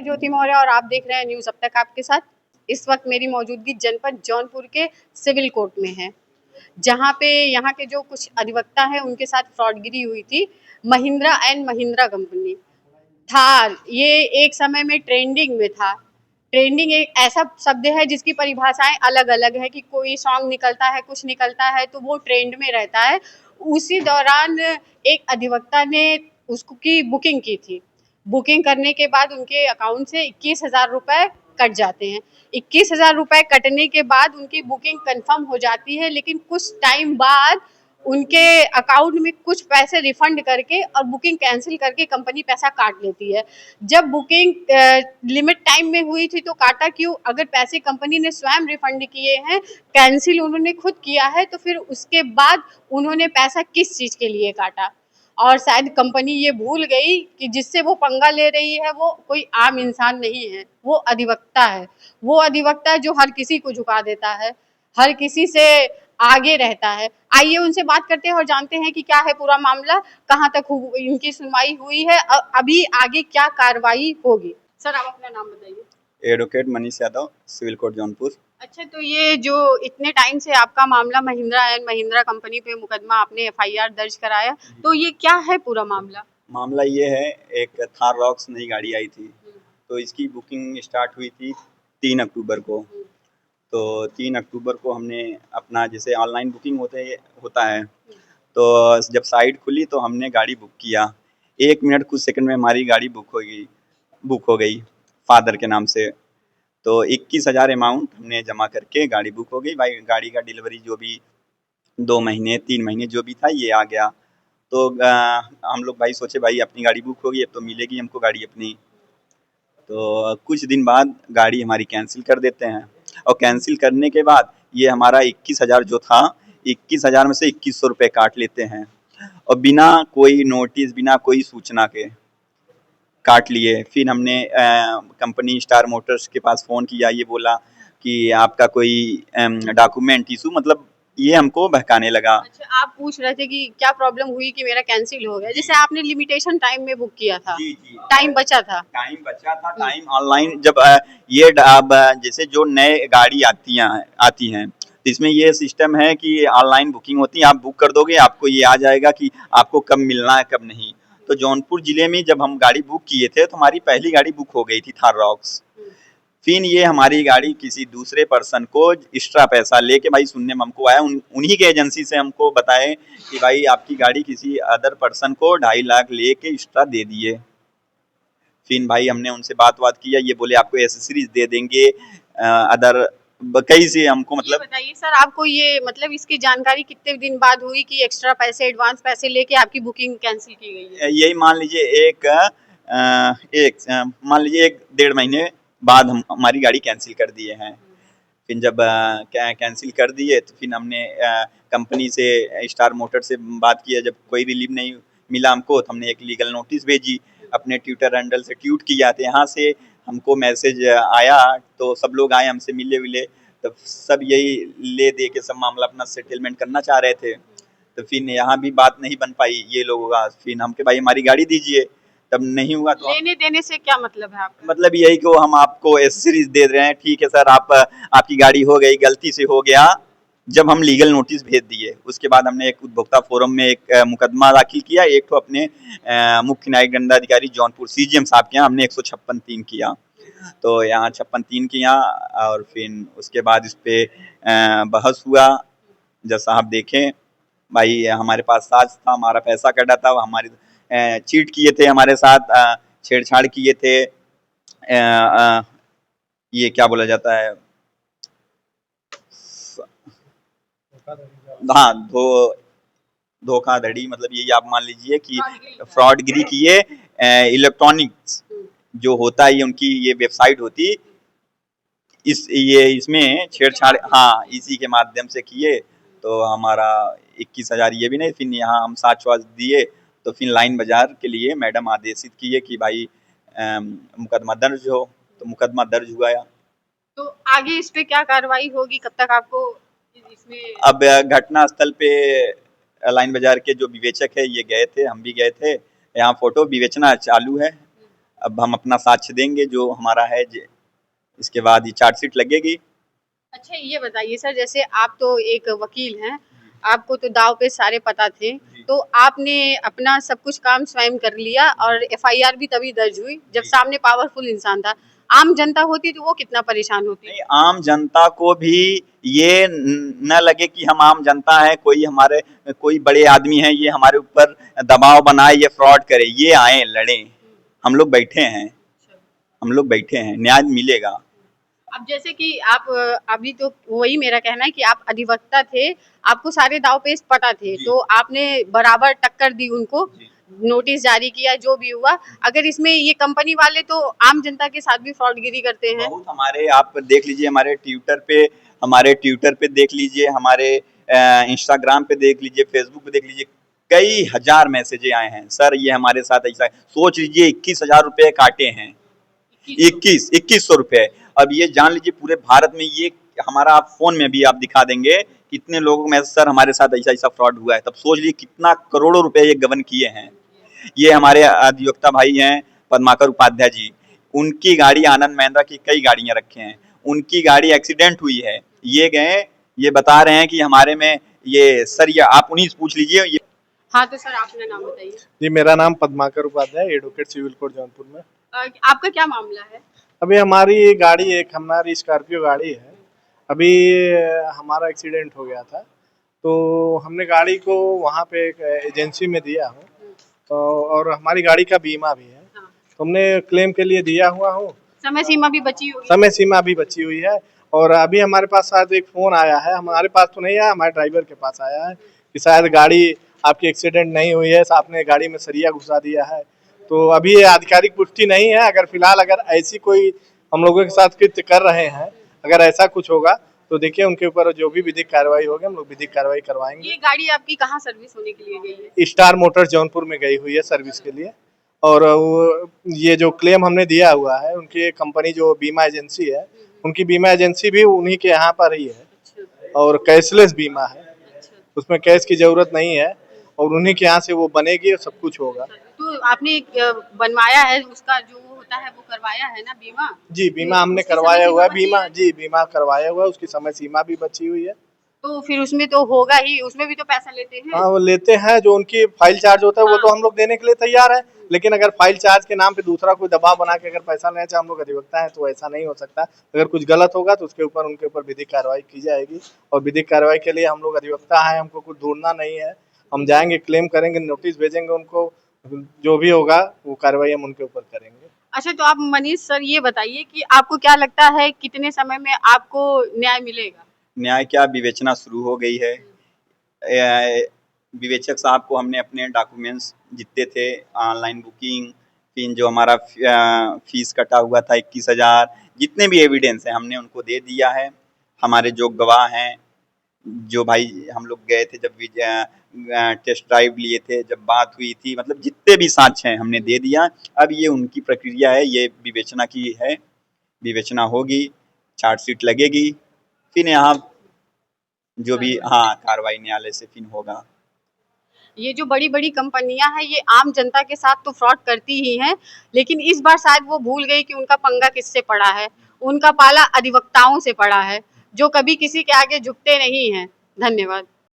ज्योति मौर्य और आप देख रहे हैं न्यूज़ अब तक आपके साथ। इस वक्त मेरी मौजूदगी जनपद जौनपुर के सिविल कोर्ट में है, जहां पे यहाँ के जो कुछ अधिवक्ता हैं उनके साथ फ्रॉडगिरी हुई थी। महिंद्रा एंड महिंद्रा कंपनी था, ये एक समय में ट्रेंडिंग में था। ट्रेंडिंग एक ऐसा शब्द है जिसकी परिभाषाएं अलग अलग है कि कोई सॉन्ग निकलता है, कुछ निकलता है तो वो ट्रेंड में रहता है। उसी दौरान एक अधिवक्ता ने उसकी बुकिंग की थी। बुकिंग करने के बाद उनके अकाउंट से 21,000 रुपये कट जाते हैं। 21,000 रुपये कटने के बाद उनकी बुकिंग कंफर्म हो जाती है, लेकिन कुछ टाइम बाद उनके अकाउंट में कुछ पैसे रिफंड करके और बुकिंग कैंसिल करके कंपनी पैसा काट लेती है। जब बुकिंग लिमिट टाइम में हुई थी तो काटा क्यों? अगर पैसे कंपनी ने स्वयं रिफंड किए हैं, कैंसिल उन्होंने खुद किया है, तो फिर उसके बाद उन्होंने पैसा किस चीज़ के लिए काटा? और शायद कंपनी ये भूल गई कि जिससे वो पंगा ले रही है वो कोई आम इंसान नहीं है, वो अधिवक्ता है। वो अधिवक्ता है जो हर किसी को झुका देता है, हर किसी से आगे रहता है। आइए उनसे बात करते हैं और जानते हैं कि क्या है पूरा मामला, कहाँ तक इनकी सुनवाई हुई है, अभी आगे क्या कार्रवाई होगी। सर आप अपना नाम बताइए। Advocate Manish Yadav, civil court Jaunpur. अच्छा, तो ये जो इतने टाइम से आपका मामला महिंद्रा एंड महिंद्रा कंपनी पे मुकदमा आपने एफआईआर दर्ज कराया, तो ये क्या है पूरा मामला? मामला ये है, एक थार रॉक्स नई गाड़ी आई थी, तो इसकी बुकिंग स्टार्ट हुई थी 3 अक्टूबर को। तो 3 अक्टूबर को हमने अपना जैसे ऑनलाइन बुकिंग होता है, तो जब साइट खुली तो हमने गाड़ी बुक किया। 1 मिनट कुछ सेकंड में हमारी गाड़ी बुक हो गई फादर के नाम से। तो 21,000 अमाउंट हमने जमा करके गाड़ी बुक हो गई। भाई गाड़ी का डिलीवरी जो भी 2 महीने 3 महीने जो भी था ये आ गया। तो हम लोग भाई सोचे भाई अपनी गाड़ी बुक होगी, अब तो मिलेगी हमको गाड़ी अपनी। तो कुछ दिन बाद गाड़ी हमारी कैंसिल कर देते हैं, और कैंसिल करने के बाद ये हमारा 21,000 जो था, 21,000 में से 2100 रुपये काट लेते हैं, और बिना कोई नोटिस, बिना कोई सूचना के काट लिए। फिर हमने कंपनी स्टार मोटर्स के पास फ़ोन किया, ये बोला कि आपका कोई डॉक्यूमेंट इशू, मतलब ये हमको बहकाने लगा। अच्छा, आप पूछ रहे थे कि क्या प्रॉब्लम हुई कि मेरा कैंसिल हो गया, जैसे आपने लिमिटेशन टाइम में बुक किया था। जी जी, टाइम बचा था। टाइम ऑनलाइन जब ये अब जैसे जो नए गाड़ी आती हैं तो इसमें ये सिस्टम है कि ऑनलाइन बुकिंग होती है, आप बुक कर दोगे, आपको ये आ जाएगा कि आपको कब मिलना है कब नहीं। तो जौनपुर जिले में जब हम गाड़ी बुक किए थे तो हमारी पहली गाड़ी बुक हो गई थी थार रॉक्स। फिर ये हमारी गाड़ी किसी दूसरे पर्सन को एक्स्ट्रा पैसा लेके, भाई सुनने में हमको आया, उन्हीं के एजेंसी से हमको बताए कि भाई आपकी गाड़ी किसी अदर पर्सन को 2.5 लाख लेके एक्स्ट्रा दे दिए। फिर भाई हमने उनसे बात किया, ये बोले आपको एसेसरीज दे देंगे, अदर कई से हमको मतलब। बताइए सर, आपको ये मतलब इसकी जानकारी कितने दिन बाद हुई कि एक्स्ट्रा पैसे, एडवांस पैसे लेके आपकी बुकिंग कैंसिल की गई है? यही मान लीजिए मान लीजिए 1 डेढ़ महीने बाद हम हमारी गाड़ी कैंसिल कर दिए हैं। फिर जब कैंसिल कर दिए तो फिर हमने कंपनी से, स्टार मोटर से बात किया। जब कोई रिलीफ नहीं मिला हमको तो हमने एक लीगल नोटिस भेजी, अपने ट्विटर हैंडल से ट्वीट किया, तो यहाँ से हमको मैसेज आया, तो सब लोग आए हमसे मिले विले, तो सब यही ले दे के सब मामला अपना सेटलमेंट करना चाह रहे थे। तो फिर यहाँ भी बात नहीं बन पाई ये लोगों का, फिर हमके भाई हमारी गाड़ी दीजिए, तब नहीं हुआ। तो लेने देने से क्या मतलब है आपका? मतलब यही कि हम आपको एसेसरीज दे रहे हैं, ठीक है सर, आपकी गाड़ी हो गई, गलती से हो गया। जब हम लीगल नोटिस भेज दिए उसके बाद हमने एक उपभोक्ता फोरम में एक मुकदमा दाखिल किया, एक तो अपने मुख्य न्यायिक दंडाधिकारी जौनपुर सीजीएम साहब के यहाँ हमने 156(3) किया। तो यहाँ 56(3) किया, और फिर उसके बाद इस पे बहस हुआ। जज साहब देखें भाई हमारे पास साज था, हमारा पैसा कटा था, हमारी चीट किए थे, हमारे साथ छेड़छाड़ किए थे, ये क्या बोला जाता है, हाँ, धोखाधड़ी, मतलब यही आप मान लीजिए कि फ्रॉडगिरी किए। इलेक्ट्रॉनिक्स जो होता है, ये उनकी ये वेबसाइट होती, इसमें छेड़छाड़, हाँ, इसी के माध्यम से किए। तो हमारा 21,000 ये भी नहीं, फिर यहाँ हम साक्ष्य दिए, तो फिर लाइन बाजार के लिए मैडम आदेशित किए कि भाई मुकदमा दर्ज हो, तो मुकदमा दर्ज हुआ। तो आगे इस पे क्या कार्रवाई होगी, कब तक आपको इसमें? अब घटना स्थल पे लाइन बाजार के जो विवेचक है ये गए थे, हम भी गए थे, यहाँ फोटो विवेचना चालू है, अब हम अपना साक्ष्य देंगे जो हमारा है, इसके बाद ये चार्जशीट लगेगी। अच्छा ये बताइए सर, जैसे आप तो एक वकील हैं, आपको तो दाव पे सारे पता थे, तो आपने अपना सब कुछ काम स्वयं कर लिया और एफआईआर भी तभी दर्ज हुई जब सामने पावरफुल इंसान था। आम जनता होती तो वो कितना परेशान होती। नहीं, आम जनता को भी ये न लगे कि हम आम जनता है, कोई बड़े आदमी है, ये हमारे ऊपर दबाव बनाए, ये फ्रॉड करे, ये आए लड़े। हम लोग बैठे हैं, न्याय मिलेगा। अब जैसे कि आप अभी तो वही मेरा कहना है कि आप अधिवक्ता थे, आपको सारे दाव पेच पता थे, तो आपने बराबर टक्कर दी उनको, नोटिस जारी किया, जो भी हुआ। अगर इसमें ये कंपनी वाले तो आम जनता के साथ भी फ्रॉडगिरी करते हैं। बहुत हमारे, आप देख लीजिए हमारे ट्विटर पे देख लीजिए, हमारे इंस्टाग्राम पे देख लीजिए, फेसबुक पे देख लीजिए, कई हजार मैसेजें आए हैं, सर ये हमारे साथ ऐसा है। सोच लीजिए 21,000 रुपए काटे हैं, 2100 रुपए। अब ये जान लीजिए पूरे भारत में ये हमारा, आप फोन में भी आप दिखा देंगे कितने लोगों में सर हमारे साथ ऐसा ऐसा फ्रॉड हुआ है। तब सोच लीजिए कितना करोड़ों रुपए ये गबन किए हैं। ये हमारे अधिवक्ता भाई हैं पद्माकर उपाध्याय जी, उनकी गाड़ी, आनंद महिंद्रा की कई गाड़ियां रखे हैं, उनकी गाड़ी एक्सीडेंट हुई है, ये गए, ये बता रहे हैं कि हमारे में ये सर, ये आप उन्हीं से पूछ लीजिए ये। हाँ तो सर अपना नाम बताइए। जी मेरा नाम Padmakar Upadhyay, advocate civil court Jaunpur में। आपका क्या मामला है। अभी हमारी गाड़ी, एक हमारी स्कॉर्पियो गाड़ी है, अभी हमारा एक्सीडेंट हो गया था, तो हमने गाड़ी को वहाँ पे एक एजेंसी में दिया हूँ, तो और हमारी गाड़ी का बीमा भी है, तो हमने क्लेम के लिए दिया हुआ हूँ। समय सीमा भी बची हुई है। समय सीमा भी बची हुई है। और अभी हमारे पास शायद एक फ़ोन आया है, हमारे पास तो नहीं आया, हमारे ड्राइवर के पास आया है कि शायद गाड़ी आपकी एक्सीडेंट नहीं हुई है, आपने गाड़ी में सरिया घुसा दिया है। तो अभी ये आधिकारिक पुष्टि नहीं है। अगर फिलहाल अगर ऐसी कोई हम लोगों के साथ कृत्य कर रहे हैं, अगर ऐसा कुछ होगा तो देखिए उनके ऊपर जो भी विधिक कार्रवाई होगी हम लोग विधिक कार्रवाई करवाएंगे। ये गाड़ी आपकी कहाँ सर्विस होने के लिए गई है। स्टार मोटर्स जौनपुर में गई हुई है सर्विस के लिए। और ये जो क्लेम हमने दिया हुआ है, उनकी कंपनी जो बीमा एजेंसी है, उनकी बीमा एजेंसी भी उन्हीं के यहाँ पर ही है, और कैशलेस बीमा है, उसमें कैश की जरूरत नहीं है, और उन्हीं के यहाँ से वो बनेगी और सब कुछ होगा। तो आपने बनवाया है, उसका जो होता है वो करवाया है ना बीमा। जी बीमा हमने करवाया हुआ है, बीमा जी बीमा करवाया हुआ है, उसकी समय सीमा भी बची हुई है। तो फिर उसमें तो होगा ही, उसमें भी तो पैसा लेते हैं। हाँ वो लेते हैं, जो उनकी फाइल चार्ज होता है वो तो हम लोग देने के लिए तैयार है, लेकिन अगर फाइल चार्ज के नाम पे दूसरा कोई दबाव बना के अगर पैसा लेना चाहे, हम लोग अधिवक्ता है तो ऐसा नहीं हो सकता। अगर कुछ गलत होगा तो उसके ऊपर उनके ऊपर विधिक कार्रवाई की जाएगी, और विधिक कार्रवाई के लिए हम लोग अधिवक्ता है, हमको कुछ ढूंढना नहीं है। हम जाएंगे, क्लेम करेंगे, नोटिस भेजेंगे उनको, जो भी होगा वो कार्रवाई हम उनके ऊपर करेंगे। अच्छा तो आप मनीष सर ये बताइए कि आपको क्या लगता है कितने समय में आपको न्याय मिलेगा। न्याय क्या, विवेचना शुरू हो गई है। विवेचक साहब को हमने अपने डॉक्यूमेंट्स जितने थे, ऑनलाइन बुकिंग, फिर जो हमारा फीस कटा हुआ था 21,000, जितने भी एविडेंस हैं हमने उनको दे दिया है। हमारे जो गवाह हैं, जो भाई हम लोग गए थे जब भी टेस्ट ड्राइव लिए थे, जब बात हुई थी, मतलब जितने भी साक्ष्य हैं हमने दे दिया। अब ये उनकी प्रक्रिया है, ये विवेचना की है, विवेचना होगी, चार्जशीट लगेगी, फिर यहाँ जो भी हाँ कार्रवाई न्यायालय से फिर होगा। ये जो बड़ी बड़ी कंपनियां हैं ये आम जनता के साथ तो फ्रॉड करती ही हैं, लेकिन इस बार शायद वो भूल गई कि उनका पंगा किससे पड़ा है। उनका पाला अधिवक्ताओं से पड़ा है, जो कभी किसी के आगे झुकते नहीं हैं। धन्यवाद।